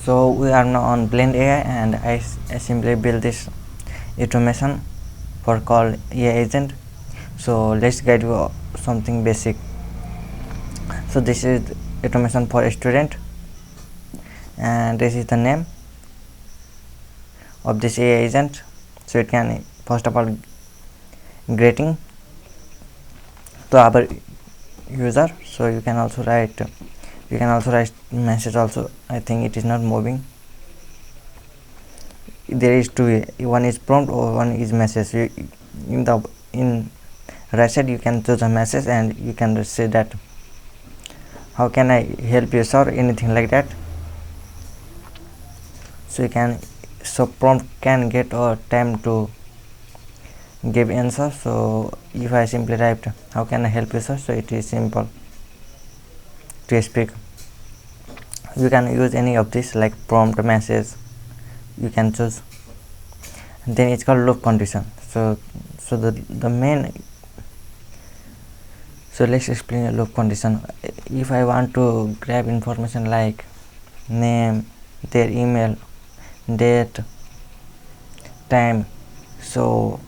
So we are now on Bland.ai, and I simply build this automation for called AI agent. So let's get you something basic. So this is automation for a student, and this is the name of this AI agent. So it can first of all greeting to our user. So you can also write message also. I think it is not moving. There is two, one is prompt or one is message. In right side you can choose a message and you can say that how can I help you sir, anything like that. So prompt can get a time to give answer. So if I simply write how can I help you sir, so it is simple to speak. You can use any of this like prompt, message, you can choose. And then it's called loop condition. So the main, so let's explain a loop condition. If I want to grab information like name, their email, date, time, so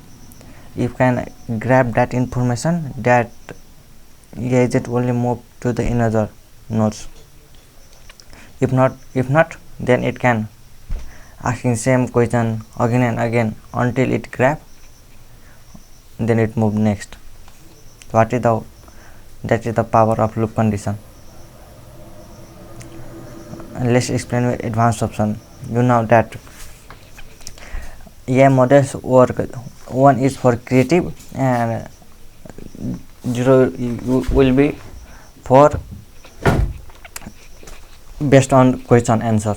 if can grab that information, that agent only move to the another nodes. If not, then it can asking same question again and again until it grab, then it move next. That is the power of loop condition. And let's explain with advanced option. You know that AI models work. One is for creative and 0 will be for based on question answer.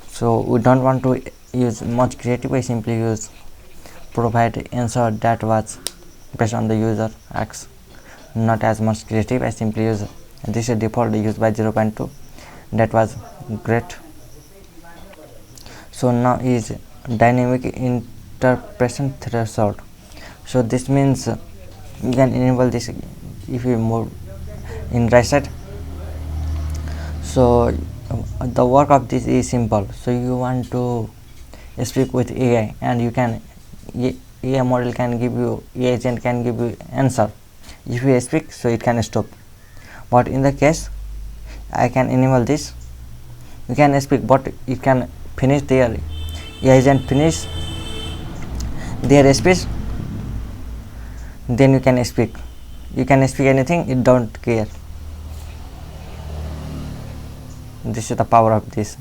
So we don't want to use much creative. I simply use provide answer that was based on the user asks. Not as much creative. I simply use this is default used by 0.2. That was great. So now is dynamic interpretation threshold. So this means you can enable this if you move in right side. So the work of this is simple. So you want to speak with AI, and you can AI model can give you, AI agent can give you answer. If you speak, so it can stop. But in the case I can enable this, you can speak, but it can finish their AI agent finish their speech, then you can speak. You can speak anything, it don't care. This is the power of this.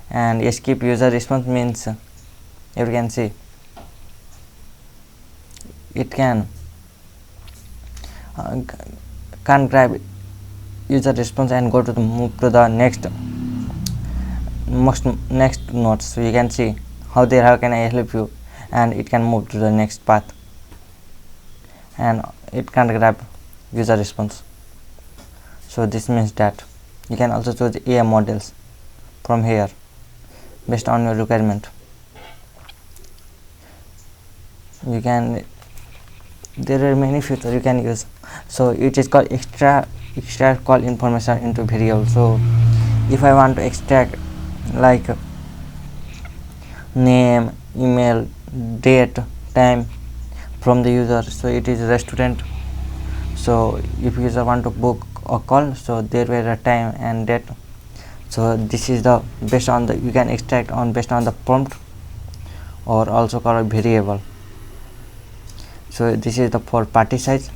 And skip user response means you can see it can grab user response and go to the move to the next node. So you can see how can I help you, and it can move to the next path, and it can grab user response. So this means that you can also choose AI models from here based on your requirement. You can, there are many features you can use. So it is called extract call information into variable. So if I want to extract like name, email, date, time from the user, so it is a restaurant. So if user want to book a call, so there were a time and date. So this is the based on the, you can extract on based on the prompt, or also called variable. So this is the for party size,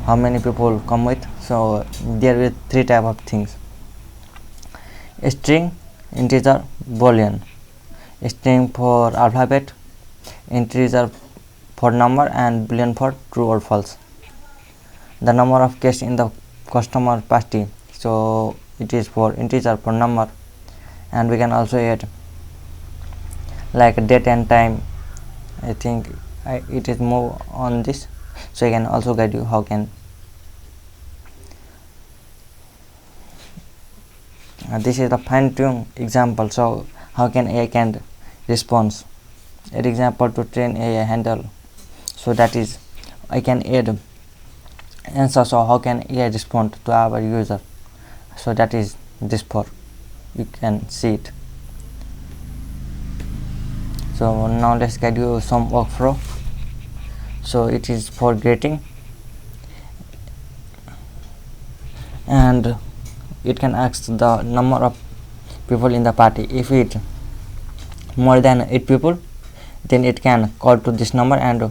how many people come with. So there are 3 type of things: string, integer, boolean. String for alphabet, integer for number, and boolean for true or false. The number of guests in the customer party, so it is for integer for number, and we can also add like date and time. I think it is more on this, so I can also guide you how can. This is the fine-tune example. So how can AI can response. An example to train AI handle. So that is I can add answer. So how can AI respond to our user? So that is this for. you can see it. So now let's get you some workflow. So it is for greeting, and it can ask the number of people in the party. If it more than 8 people, then it can call to this number, and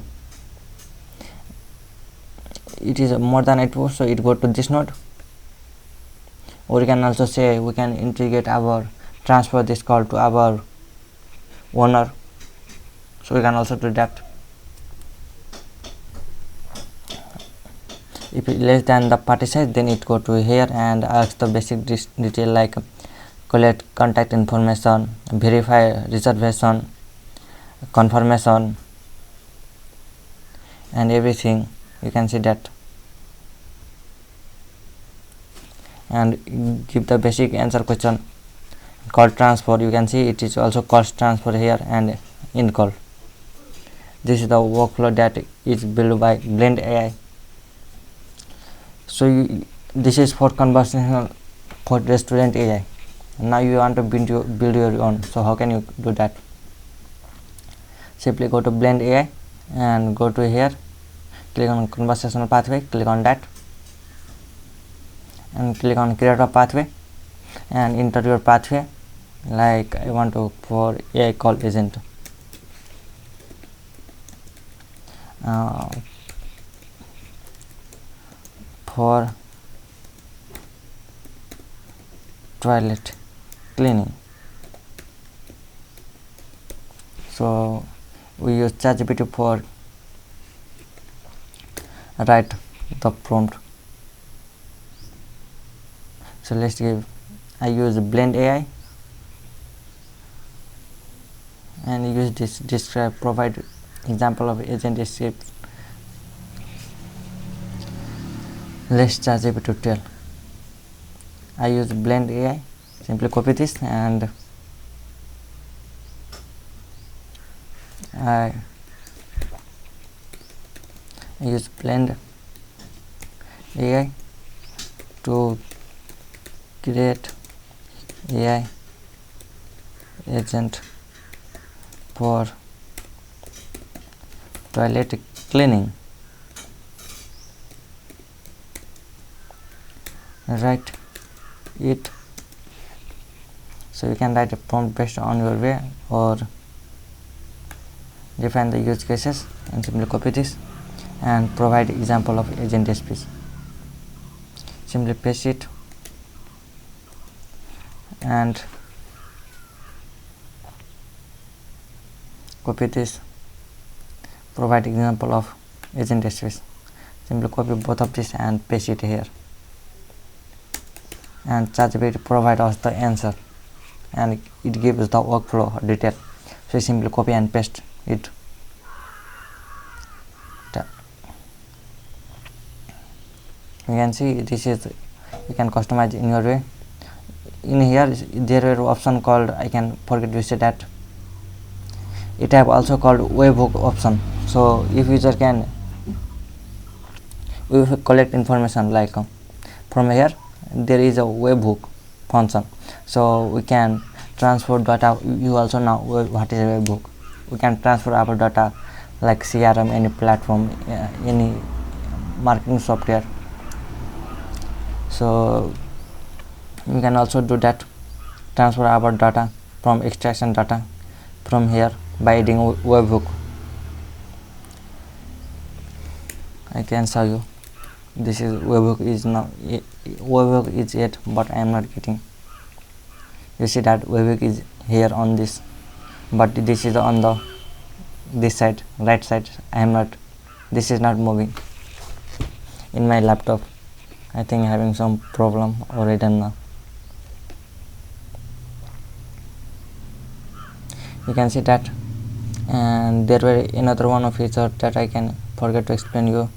it is more than 8 people, so it go to this node. Or you can also say we can integrate our transfer this call to our owner, so we can also do that. If it less than the party size, then it go to here and ask the basic detail like collect contact information, verify reservation, confirmation, and everything. You can see that, and give the basic answer question. Call transfer, you can see it is also call transfer here and in call. This is the workflow that is built by Bland.ai. So this is for conversational for restaurant AI. Now you want to build your own. So how can you do that? Simply go to Bland.ai and go to here, click on conversational pathway, click on that, and click on create a pathway, and enter your pathway. Like I want to for AI call agent. For toilet cleaning. So we use ChatGPT for write the prompt. So let's give, I use Bland.ai and use this describe provide example of agent script. Let's ChatGPT to tell. I use Bland.ai. Simply copy this and I use Bland.ai to create AI agent for toilet cleaning. Write it. So you can write a prompt based on your way or define the use cases and simply copy this and provide example of agent speech. Simply paste it and copy this, provide example of agent speech. Simply copy both of this and paste it here, and ChatGPT provide us the answer and it gives the workflow detail. So simply copy and paste it. You can see this is, you can customize in your way. In here there are option called, I can forget to say that it have also called webhook option. So if user can we collect information like from here there is a webhook function, so we can transfer data. You also know what is a webhook. We can transfer our data like CRM, any platform, any marketing software. So we can also do that, transfer our data from extraction data from here by adding webhook. I can show you. This is webhook is now webhook is it, but I am not getting. You see that webhook is here on this, but this is on the this side, right side. I am not, this is not moving in my laptop. I think having some problem, or I don't know. You can see that, and there were another one of feature that I can forget to explain you.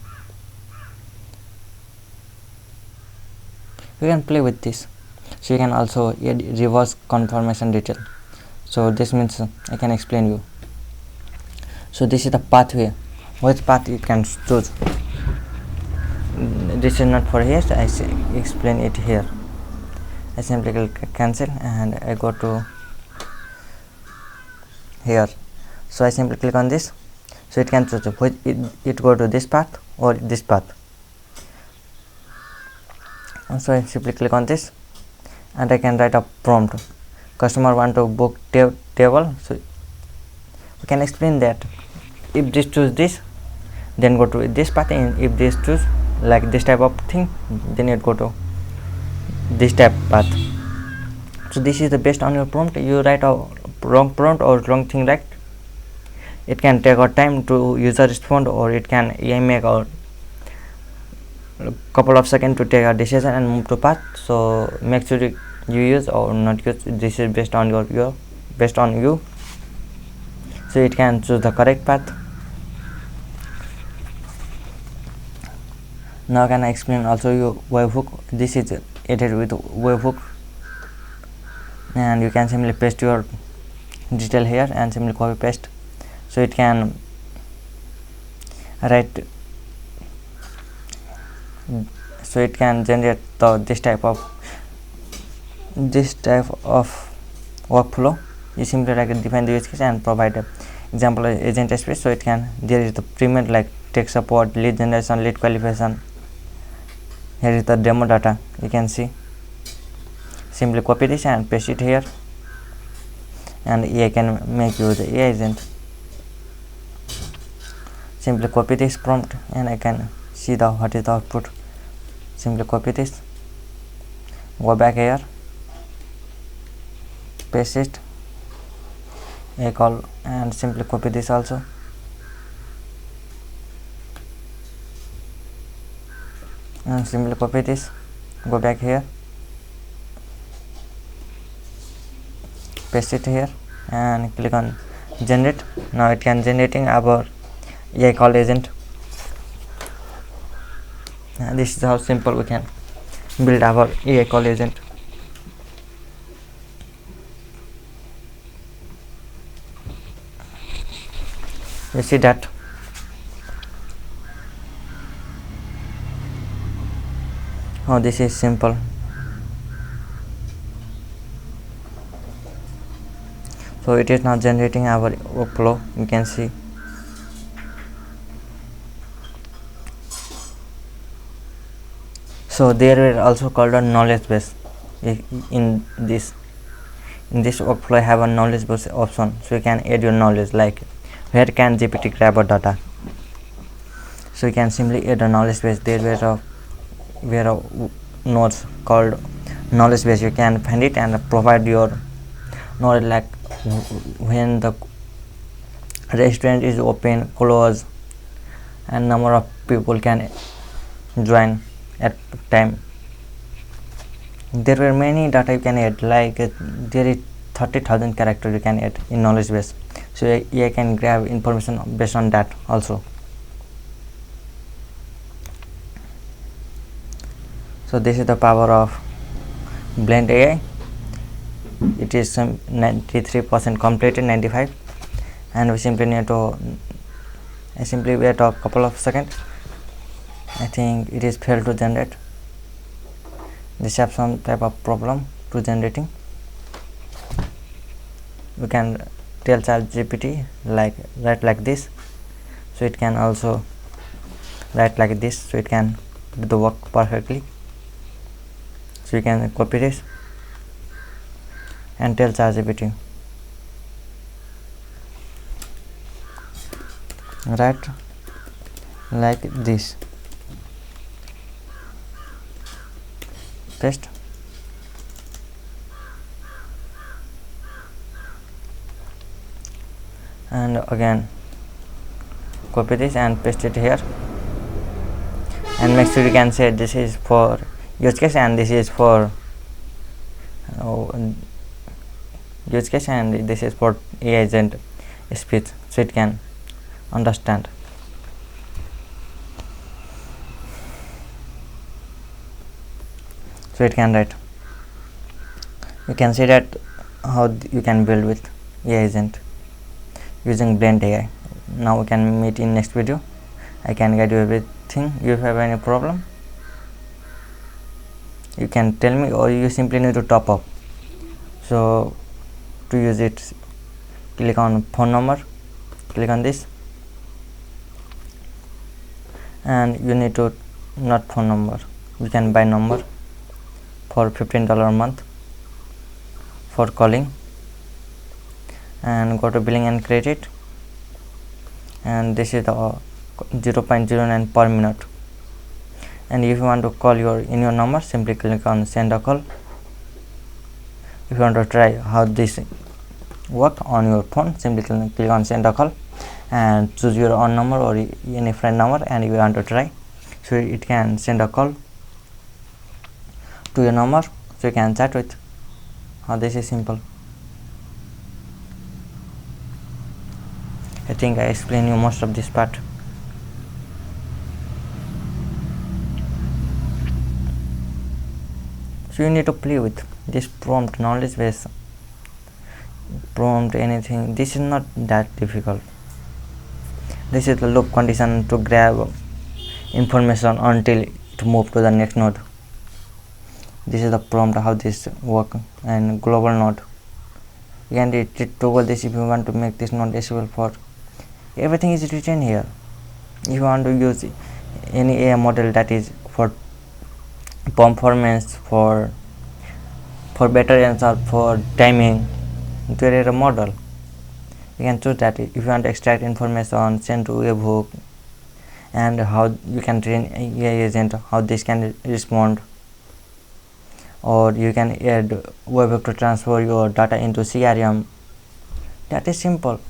You can play with this, so you can also add reverse confirmation detail. So this means I can explain you. So this is the pathway, which path you can choose. This is not for here, so I explain it here. I simply click cancel and I go to here. So I simply click on this, so it can choose which it go to this path or this path. And so I simply click on this and I can write a prompt. Customer want to book table, so we can explain that if this choose this, then go to this path, and if this choose like this type of thing, then it go to this type path. So this is the based on your prompt. You write a wrong prompt or wrong thing, right? It can take a time to user respond, or it can make a couple of seconds to take a decision and move to path. So make sure you use or not use. This is based on your based on you. So it can choose the correct path. Now can I explain also your webhook. This is edited with webhook, and you can simply paste your detail here and simply copy paste. So it can write, so it can generate this type of workflow. You simply define the use case and provide a example agent space. So it can, there is the premium like tech support, lead generation, lead qualification. Here is the demo data, you can see. Simply copy this and paste it here, and AI can make use the AI agent. Simply copy this prompt and I can see the what is the output. Simply copy this, go back here, paste it, a call, and simply copy this also. And simply copy this, go back here, paste it here and click on generate. Now it can generating our AI call agent. And this is how simple we can build our AI call agent. You see that how this is simple. So it is now generating our workflow, you can see. So there were also called a knowledge base. In this workflow I have a knowledge base option, so you can add your knowledge, like where can GPT grab a data. So you can simply add a knowledge base. There were a nodes called knowledge base. You can find it and provide your knowledge, like when the restaurant is open, close, and number of people can join at time. There were many data you can add, like there is 30,000 characters you can add in knowledge base. So AI can grab information based on that also. So this is the power of Bland.ai. It is 93% completed, 95, and we simply need to simply wait a couple of seconds. I think it is failed to generate. This have some type of problem to generating. We can tell ChatGPT like write like this, so it can also write like this, so it can do the work perfectly. So you can copy this and tell ChatGPT write like this, paste, and again copy this and paste it here, and make sure you can say this is for use case and this is for use case and this is for AI agent speech, so it can understand. So it can write. You can see that how you can build with AI agent using Bland.ai. Now we can meet in next video. I can guide you everything. If you have any problem, you can tell me, or you simply need to top up. So to use it, click on phone number, click on this, and you need to not phone number, you can buy number for $15 a month for calling, and go to billing and credit, and this is the 0.09 per minute. And if you want to call in your number, simply click on send a call. If you want to try how this work on your phone, simply click on send a call and choose your own number or any friend number, and if you want to try, so it can send a call to your number, so you can chat with. How this is simple. I think I explained you most of this part. So you need to play with this prompt, knowledge base, prompt, anything. This is not that difficult. This is the loop condition to grab information until it move to the next node. This is the prompt, how this work, and global node. You can toggle this if you want to make this node useful for. Everything is written here. If you want to use any AI model that is for performance, for better answer, for timing, there is a model. You can choose that. If you want to extract information, send to webhook, and how you can train AI agent, how this can respond, or you can add webhook to transfer your data into CRM. That is simple.